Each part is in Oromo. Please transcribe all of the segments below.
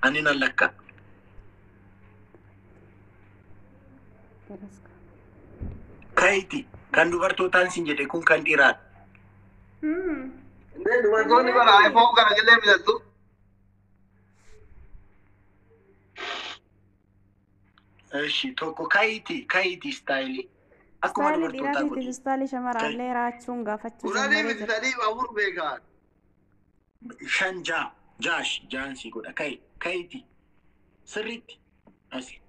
Ani nan lakka. Kaiti kan dubartootaan sin jedhe kun kan dhiiraadha. Dubartoonni bara iPhone kana jallee bitattu. Eshi tokko kaiti style. Akkuma dubartootaa godhi. Istaayilii shamarraallee raachuun gaafachuun Kudhanii miti sadii afur beekan. Shan jaash jaansi godha kaiti sirriitti asi.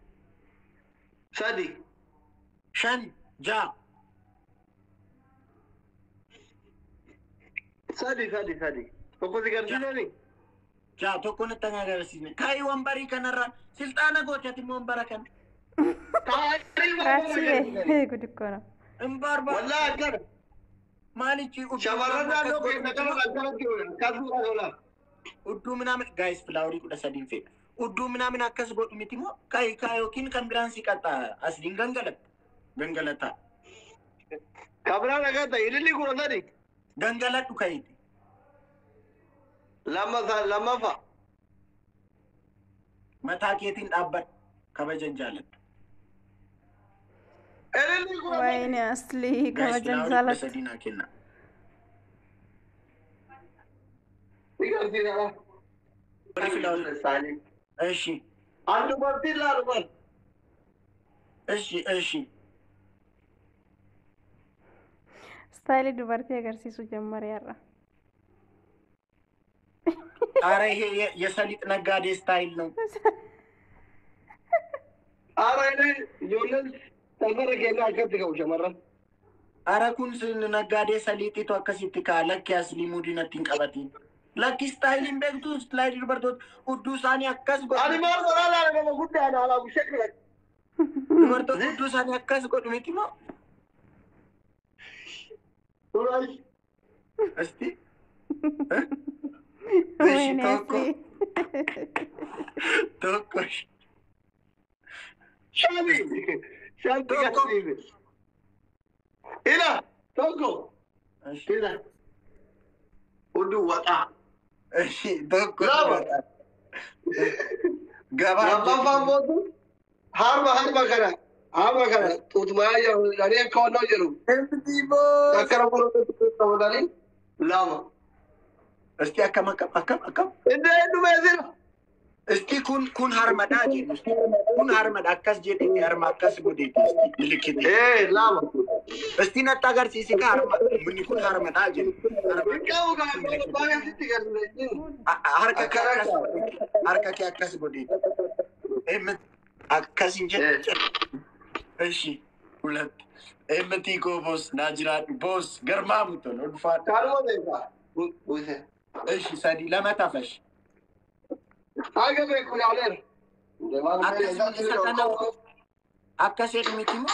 Sadi. Shan jaa. Sadi. Tokko si garsiisanii? Jaa tokko natti agarsiisne. Kaayi wambarii kanarra silxaana gochati immoo wambara kana. raachii gudikkoona. Imbarba. Wallaa akkana. Maalichi Shamarran naannoo keessa kana akkanatti akkasuma oola. udduu minaamin guys filaaworii 13 fedha. Udduu minaamin akkas godhu miti moo kaayi yookiin kan biraan si qaxaa asliin gangalata. Kabiraan akkata ililli kudha sadi. Gangaladhu kaayiti. Lammaffaa. Mataa keetiin dhaabbadhu kabajan jaaladhu. Ililli kudha sadi. Wayne asli Guys kabajan filaaworii jaalatu. 13 naa kenna. Si garsiisana. Filaaworii. Eshi. Andu barti laalu bar. Eshi. Istaayilii dubartii agarsiisuu ጀመረ ያራ ኧረ ይሄ የሰሊጥ ነጋዴ ስታይል ነው። ኧረ እኔ ጆለን ሰፈረ ኬና አከት ገው ሸመራ ኧረ ኩን ነጋዴ ሰሊጢቱ አከሲት ካለክ ያስሊሙ ዲነቲን ቀበቲ ለክ ስታይልን በግቱ ስላይድ ዱበርቶት ኡዱሳኒ አከስ ጎ አኒ ማር ወራላ ነው ጉዳይ ነው አላው ሸክለ ዱበርቶት ኡዱሳኒ አከስ ጎ ዱሚቲሞ ቱራይ እስቲ ወይኔ asli ቶኮሽ ሻቢ ሻንቲ ከሲብ ኢላ ቶኮ ኢላ ኡዱ ወጣ እሺ ቶኮ ገባ ባባቦቱ harba kana tutmaya dari kono jeru ኤምቲቦ akara kono tutmaya lama እስቲ አከም indu bezira እስቲ ኩን harmada ጀዱ ኩን harmada አከስ ጀዲ harma አከስ ጎዴቲ እስቲ ልክቲ lama እስቲ ነጣ አገርሲሲ ከharma ምን ኩን harmada ጀዱ kamu kana baya sitti garne harka ke አከስ ጎዴቲ አከስ እንጀ እሺ ሁለት ኤምቲኮ ቦስ ናጅራድ ቦስ ገርማሙቶ ነው ዱፋት karu deka use እሺ ሰዲ ለመታፈሽ aga be kulaler አከሴት ሚቲሞ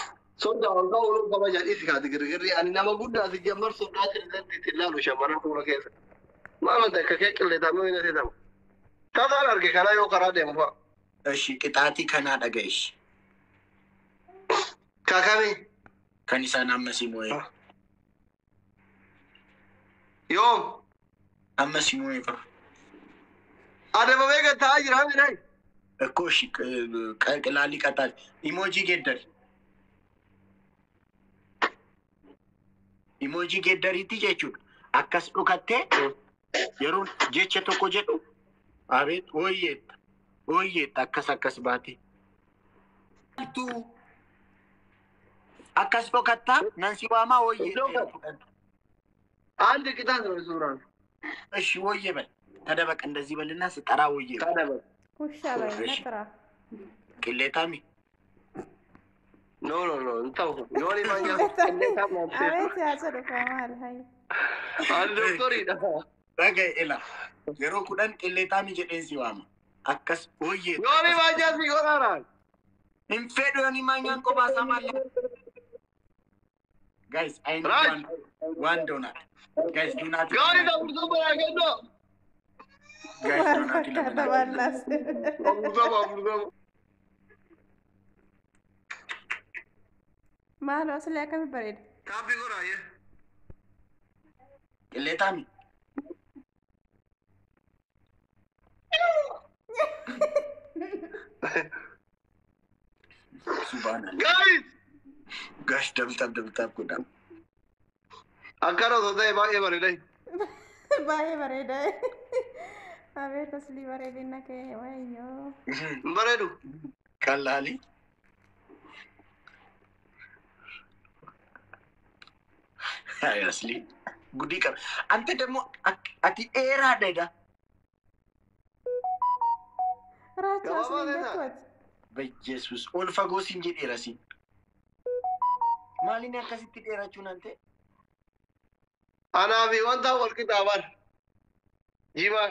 sonda wanga ulu kama jadi sika digirgiri ani nama gudda si jamar so datir zanti tilalu shamara ko kesa mama da kake kille da mai ne da ta ta arge kana yo kara da mu እሺ ቅጣቲ ከና ደገሽ kakami ከኒሳና መሲሞይ yom አመሲሞይ ከ adama bega ta ajira mi nai እኮ እሺ ቀላሊ ቀጣል ኢሞጂ ጌደሪቲ ጀቹ አከስ ዱከቴ የሩን ጀቸ ቶኮ ጀዱ አቤት ወይየት አከስ ባቲ ቱ አከስ ዱከታ ነንሲባማ ወይየት አንድ ቅጣት ነው ሱራን እሺ ወይየ በል ተደበቅ እንደዚህ በልና ስጠራ ወይየ ተደበቅ ውሻ በይነጥራ ቅሌታሚ no እንታው ዮኒ ማኛ ቅሌታም ነው አቤት ያጽድቀ ማል ሃይ አንድ ዶክተር ይዳ ረገ ኢላ የሮ ኩዳን ቅሌታሚ ጀዴን ሲዋማ አከስ ወይየ ዮኒ ማኛ ሲጎራራል ኢንፌዶ ዮኒ ማኛን ቆባ ሰማለ guys I need Right. one donut guys do not ዮኒ ነው በራገዶ guys do not ተባላስ አቡዛባ ማሎ ስለ ያከም በሬድ ካፒ ጎራየ ቅሌታሚ Subhanallah. Guys, Gash dabtab kudam. akkana osoo ta'e baay'ee bareeda. Baay'ee bareeda. Abeet asli bareedina kee wayyoo. Bareedu. Kallali. Hai asli. Gudi kan. Ante demo ati era deda. Raacha Gabaabaa asli ta'edha. beektu. በኢየሱስ ኦልፋጎ ሲንጂ ዴረሲ ማሊን ያካሲቲ ዴራቹን አንተ Anaa fi wanta wal qixaaban. Jimaa.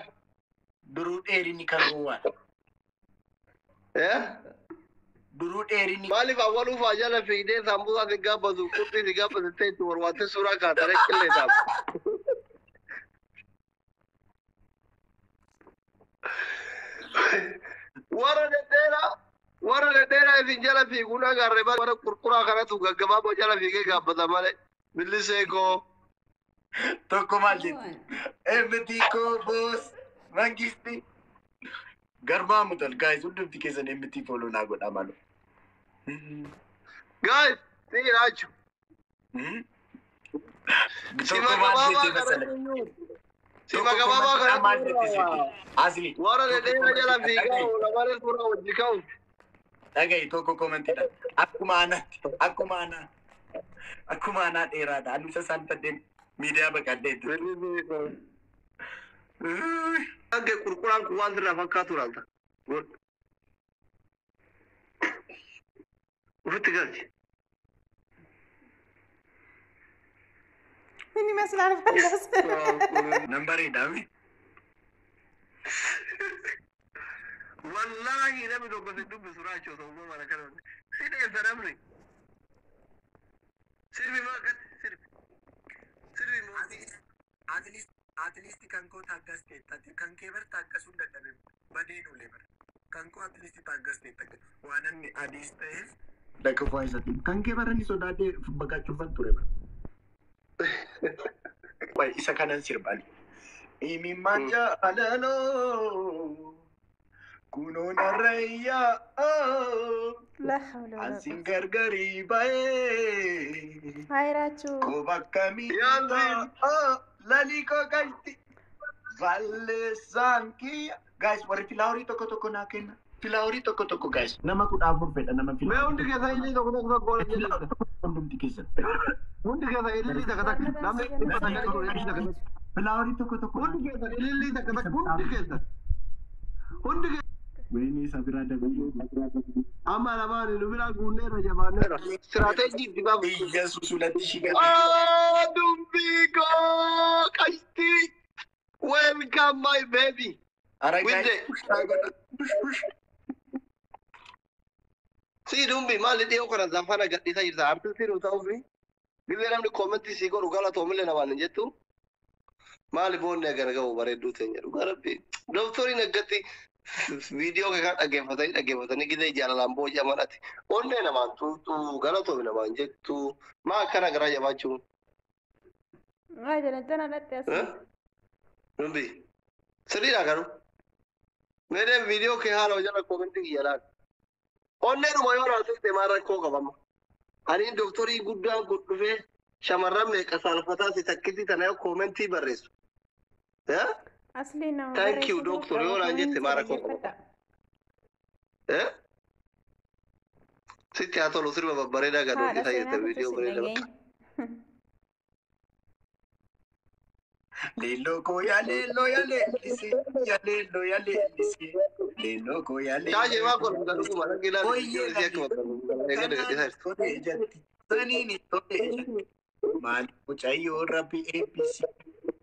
ድሩ ዴሪኒ ካንጎዋል ድሩ ዴሪኒ Maaliif awwaaluu faa jala fiigdee saambusaa si gaabbatu qurxii si gaabbattee itti warwaattee suuraa kaatare qilleedhaaf. Warra dhedheeraa isin jala fiiguun agarre warra qurquraa kanatu gaggabaaboo jala fiigee gaabbata malee. Billisee koo. ቶኮ ማልጀት ኤምቲ ኮ ቦስ መንግስቲ ገርባ ሙተል ጋይስ ሁሉም ቲኬሰን ኤምቲ ፎሎ ናጎዳ ማሉ Guys, see Raju. ቶኮ ማልጀት መሰለ Si magababa kana ማልጀት አስሊ warra dhedheeraa jala fiigaa oola malee suuraa wajji ka'u. Dhaga'i tokko koomentiidha. Akkuma anaa dheeraadha. Anuusa isaan taddeen miidiyaa baqadhee jiru. Dhagge qurquraan kun waan sirraa fakkaatu laata. Ufitti galchi. Ini ይመስላል ፈለስ Nambareedha mi? Wallahi namni tokko si dubbisu raachoo ta'uu mana kana. Si dheessa namni. Sirbi maa gatti sirbi. Sirbi maa. At least kan koo taaggasteettati kan kee bar taaggasuu hin dadhabe badee dhulee bar kan koo at least taaggasteettati waan inni adiis ta'eef lakkafaa isatiin kan kee barani sodaatee baqachuufan ture bar. Wayi isa kanan sirbaani. Imimmaan jaalaloo kunoon arrayyaa La hawla wala ansin gargarii baay'ee. Hayrachu. Bakka miidhaa lalikoo galti valleessaan kiyya. Guys, warri filaaworii tokko naa kenna. Filaaworii tokko guys. Nama 14 fedha nama Mee filaaworii. hundi keessa illee tokko goone jedhama. Hundumti keessan. Hundi keessa ilillii takka takka. Namni dhibba takka tokko ilillii takka takka. Filaaworii tokko. Hundi keessa ilillii takka takka. Hundi keessa. Hundi keessa. Wayini isa biraa dabaluu. Amma lamaan nu biraa guunneerra jabaanneerra. Istiraatejii dibaa. Yesuus ulatti shigaa. Dumbigo Kasti. Welcome my baby. Ara With guys. Push. Si Dumbi maali dhiyoo kana zafana gadhiisaa jirta. Artistiin nu ta'uu fi gizee namni koomentii si godhu galatoomillee namaan hin jettu. Maali boonni agar gahu bareedduu teenya dhugaa rabbi. Dooktoriin aggatti viidiyoo kan dhaggeeffatanii gizee jaalalaan booji'aman ati. Onnee namaan tuutu galatoomi namaan jettu. Maa akkana garaa jabaachuun. Ay jana latte asli. Dumbi. Sirriidha garuu. Meedeen viidiyoo kee haala hojjala koomentii kiyyalaan. Onneenuma yoo raasuutte maa rakkoo qabama. Ani dooktorii guddaa dhufee shamarran meeqa saalfataa si takkisi tana yoo koomentii barreessu. Asli nama. Thank you doctor yoo naan jette maa rakkoo qabama. Sitti haa tolu sirba babbareedaa gadoo isa jette viidiyoo bareedaa. Lelo ko ya lelisi. Lelo ko ya lelisi. Chaajee maa kolfu kan dhuguma dhaqee ilaalu viidiyoo isii akka babbareedaa. Sanini tole maal mucayyoo rabbi eebbisi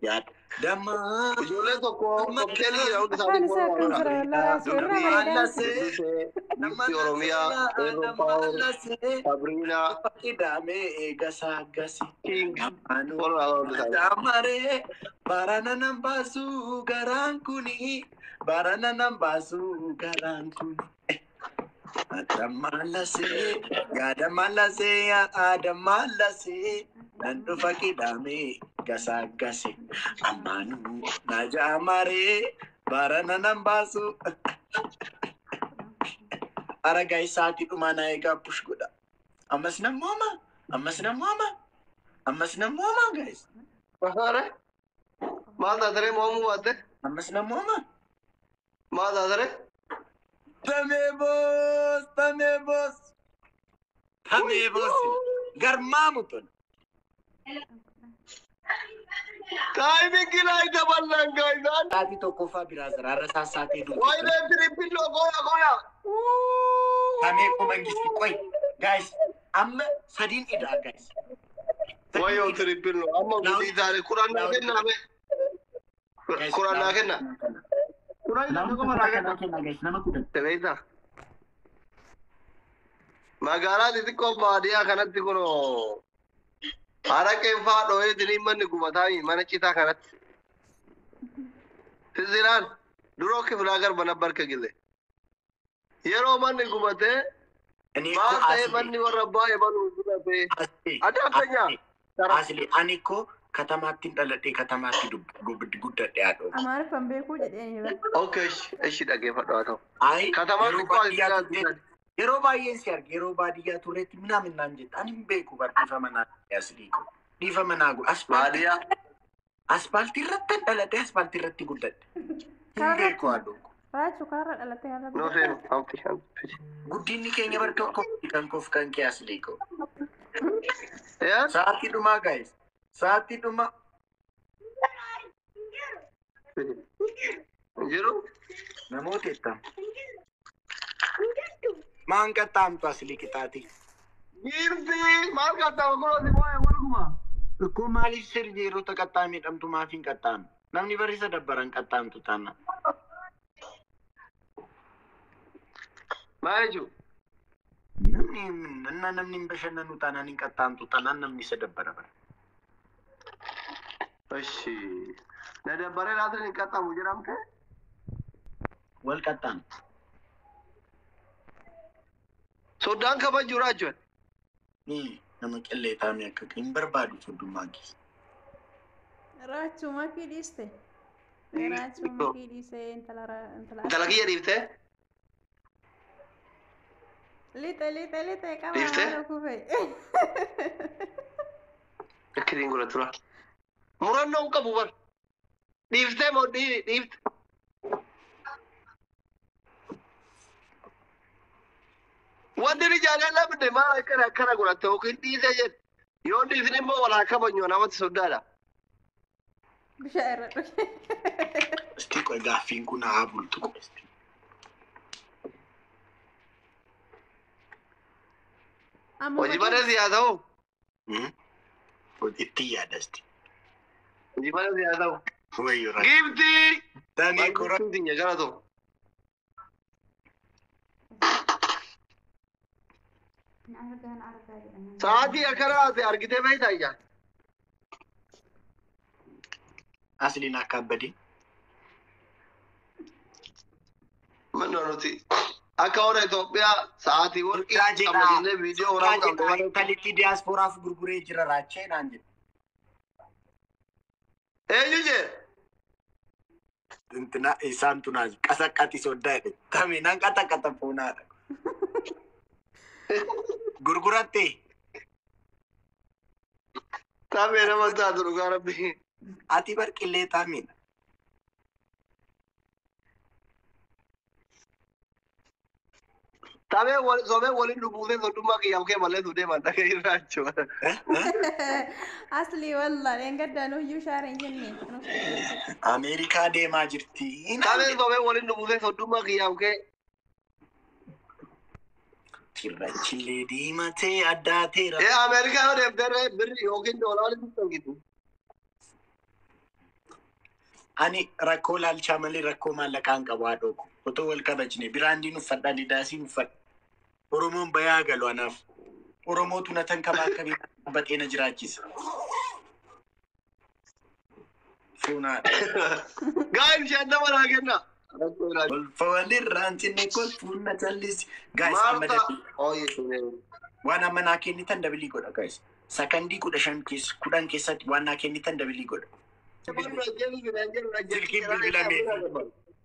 yaad dama Ijoolleen tokko kokteelii jedhamu Afaan isaa akkam jira isaanii wallahi suuraa bareedaa. Dubbisi Oromiyaa, Eeropaawur, Sabriinaa, idame eegasagasi King, anu Oromoo isaanii. damare barana nambasu garankuni barana nambasu garankuni Adamalase nandu fakidame gasagase amanu najamare barana nambasu Ara guys saati dhumana eega push godha. Ammas namoma guys. Are maal taatare moomu baate Ammas namoma. maal taatare Tamebos. Garmamutun. timing kila ita ballan guys Saati tokko fa birazar ara saati du. why the triple goya Tame ko mangisi koy. Guys, amma sadin ida guys. why yo triple amma gudi tare Quran na kenna be Quran na kenna Quran na ko mara kenna guys nama kudan. tebeita magaalaa xixiqqoo baadiyyaa kanatti kun haraqeen fa'aa dhoo'ee diliimmanni gubataa mana citaa kanatti. Tiziraan duroo kiflaa garba na barka gile. Yeroo manni gubatee maal ta'ee manni warra baay'ee baluu gubatee. Adda feenyaa. Asli ani ko katamaatti dhaladhee katamaatti guddadhe haadha. Amaariffaan beekuu jedhee. Okay, ishi dhageeffadhu haa ta'u. Ay, yeroo baay'een si arge yeroo baadiyyaa turreetti minaamin naan jette ani hin beeku dhiifa manaa asli ko dhiifa manaa Baadiyyaa. aspaaltii irratti dhaladhee aspaaltii irratti guddadhe. Hin beeku haadha. Raachuu kanarra dhalatee har'a. No seenu hamti. Guddinni keenya bar tokko kan koof kan kee asli ko. Yaa? Sa'aatii dhumaa guys. Sa'aatii dhumaa. Jiru? Namoota ittaan. Maan qaxxaamtu asli qixaati. Girti maal qaxxaama kunuunsi waa'ee walguma. Ikkoo maaliif sirri yeroo qaxxaamee dhamtu maaf hin qaxxaamne? Namni barisa dabbaran qaxxaamtu taana. Maal jechuun? Namni hin bashannanu taanaan hin qaxxaamtu taanaan namni isa dabbara bara. Ashi. Na dabbaree laatan hin qaxxaamu jedhamte? Wal qaxxaamtu. Soddaan kabajuu raajuun. Nama qillee taa'anii akka hin barbaadu soddummaa keessa. Raachuu makii dhiiste. Raachuu makii dhiiste intala. Intala kiyya dhiiftee? Lixe qaba. Dhiiftee? Haala kufee. Akkiriin godha tura. Murannoon qabu bar. Dhiiftee moo dhiifte? Wanti ni jaalallamne maal akkana godhatte yookiin dhiisee jedhe. Yoo dhiisni immoo walaa kabajuu namatti soddaadha. Bishaan irra dhufe. Isti qoy gaaffiin kun haa bultu qosti. Hojii mana siyaasaa hoo? Hojiitti yaadasti. Hojii mana siyaasaa hoo? Wayyo ra. Giftii! Tanii kura. Giftii kana ta'u. Sa'aatii akkana ati argitee beektaa ijaan? Asliin akka abbadee. Manni nuti akka warra Itoophiyaa sa'aatii warqii qabajillee viidiyoo waraabaa qabdu. Talitti diyaasporaaf gurguree jira raachee naan jedhe. Eenyu jee? Intina isaan tunaas qasaqqati soddaa jedhe. Tami nan qaxaqata fuunaadha. Gurguratte. Taamee nama taatu dhugaa rabbi. Ati bar qillee taamiidha. Taamee sobee waliin dhufuutee soddummaa kiyyaaf kee malee tu deeman dhagee irraa jechuudha. Asli wallaan engaddaanuu iyyuu shaareen jennee. Ameerikaa deemaa jirti. Taamee sobee waliin dhufuutee soddummaa kiyyaaf kee. Cirrachillee diimatee addaateera. Ameerikaa yoo deemtee birri yookiin doolaarri tuttan gitu. Ani rakkoo laalchaa malee rakkoo maallaqaan qabu haa dhooku. Otoo wal kabajne biraandiin uffadha didaasiin uffadha. Oromoon bayaa galu anaaf. Oromootu na tan kabaa akkamii dhaabbatee na jiraachisa. Fuunaadha. Gaa'im shantama naa kenna. Olfa walirraan cinne kolfuun na callisi. Gaayis amma dabii. Waan amma naa kennitan dabilii godha gaayis. Sakandii 10 keessatti waan naa kennitan dabilii godha. Silkiin bilbilamee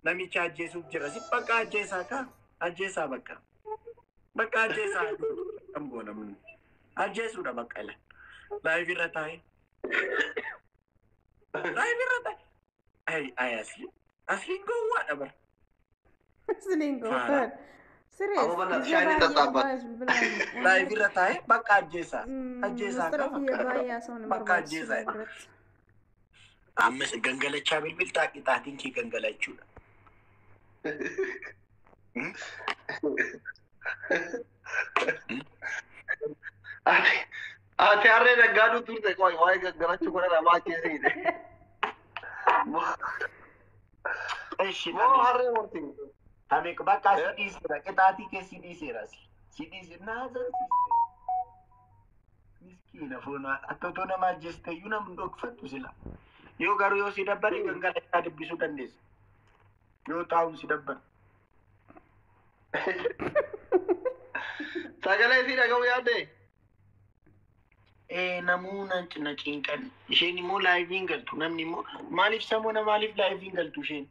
namicha ajjeesuuf jira. Si bakka ajjeesaa kaa? Ajjeesaa bakka. Bakka ajjeesaa ammoo namni ajjeesuudha bakka ila live irra taa'e ay asliin gowwaadha bara Asliin gowwaadha. Amo bana shani tatabat. live irra taa'e bakka ajjeesaa bakka ajjeesaa ammas gangalachaa bilbiltaa qixaatiin kee gangalachuudha. Ate arre naggaadu turte qoy waa'ee gangalachu kana namaa keesseedhe. Eshi Moo harree morti. Hame bakka sidii qixaatii kee sidii seeras. Sidii naazan miskiina foona attoo nama ajjeeste iyyuu namni dhokfattu sila. Yoo garuu yoo si dabbare gangalachaa dubbisuu dandeessa. Yoo taa'uun si dabbare. Sagalee fi dhaga'uu yaadde? Namuu na cinqan. Isheen immoo laayiviin galtu. Namni immoo maaliif samuuna maaliif laayiviin galtu isheen?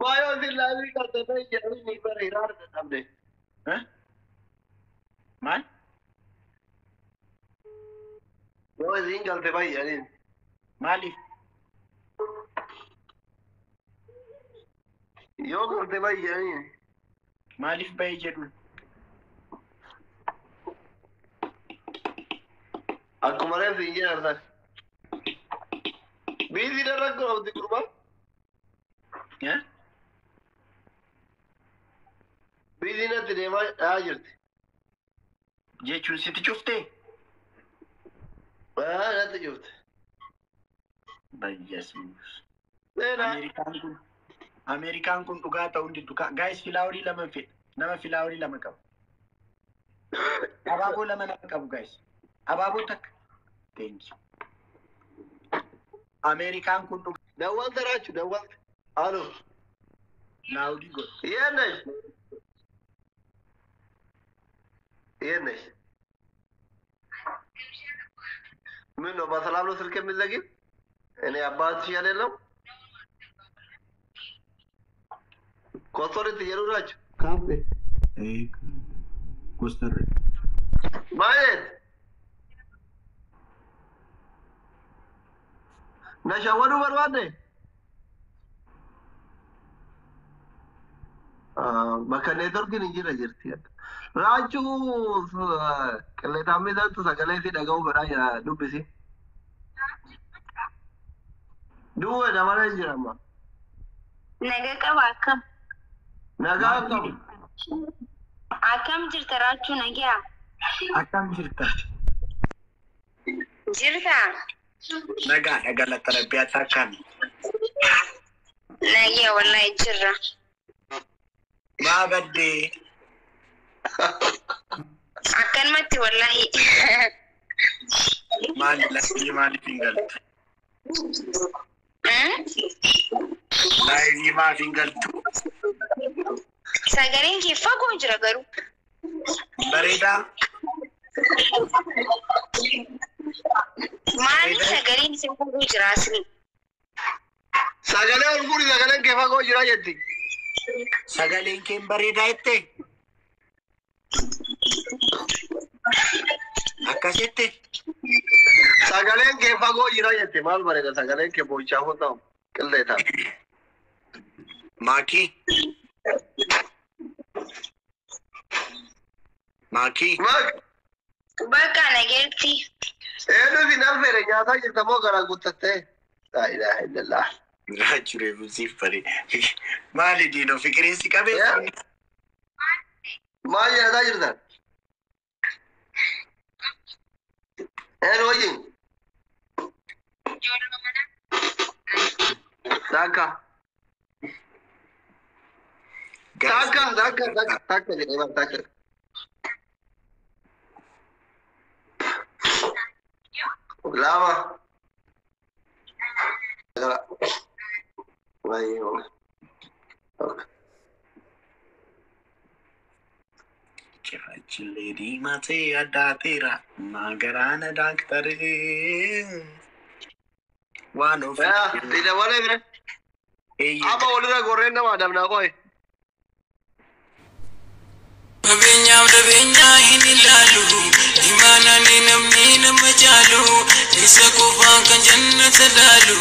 Baay'oo si laayivii galte ta'e jedhanii ni bareedaa arga qabde. Maal? Yoo isiin galte baay'anii. Maaliif? Yoo galte baay'anii. Maaliif baay'ee jedhu? Akkuma reefu hin jedhan. Biizii darra gooti gurba. Biizii natti deemaa jirti. Jechuun sitti cuftee? Natti cufte. Bayyasuus. Amerikaan kun dhugaa ta'uun diddu. Gaayis filaaworii lama fedha. Nama filaaworii lama qabu. Abaaboo lama nama qabu gaayis. Abaaboo takka. Thank you. Amerikaan kun dhugaa. Dawwal taraachuu dawwal. Alo. Naawudii godhu. Yeennash. Yeennash. ምን ነው በሰላም ነው ስልክ የሚዘጊው? እኔ አባትሽ አይደለም። ኮሶሪት እየሩራችሁ ካፌ ኮስተር ማለት ነሻወዱ በርባዴ bakka neetworkiin hin jirre jirti. Raachuu qilleexammii isaatti sagalee fi dhaga'uu fedhaa dubbisi. Duwwee dabalee hin jirama. Nagaa qaba akkam? Nagaa akkam? Akkam jirta raachuu nagaa? Akkam jirta? Jirta? Nagaa galata rabbiyaatti akkami? Nagaa wallahi jirra. Maa gaddee? Akkanumatti wallahi. Maaliif hin galtu? Laayivii maaf hin galtu? Sagaleen kee fagoo jira garuu. Bareedaa? Maali sagaleen kee fagoo jira asli? Sagalee olguuri sagaleen kee fagoo jira jetti. Sagaleen kee bareedaa jettee? Akkasitti? Sagaleen kee fagoo jira jetti. Maal bareeda sagaleen kee boo'ichaa hoo ta'u qilleeta. Maakii? Maakii? Bakka nageetti. Eenyu si nalfeere nyaataa jirta moo garaa guuttattee? Laa ilaaha illallah. Raachuu reefuusiif bare. Maali diinoo fikiriinsi qabeessa? Maal nyaataa jirtan? Eenyu wajjin? Takka. Takka jedhee bar takka. Lama. Chifachillee diimatee addaateera magaraana daaktaree waan ofii. Dida walee bire. Amma walirra gorreen nama adamnaa qo'e. Qabeenyaaf jabenya hin ilalu imana ni namni nama jalu isa qofaan kan jannata laalu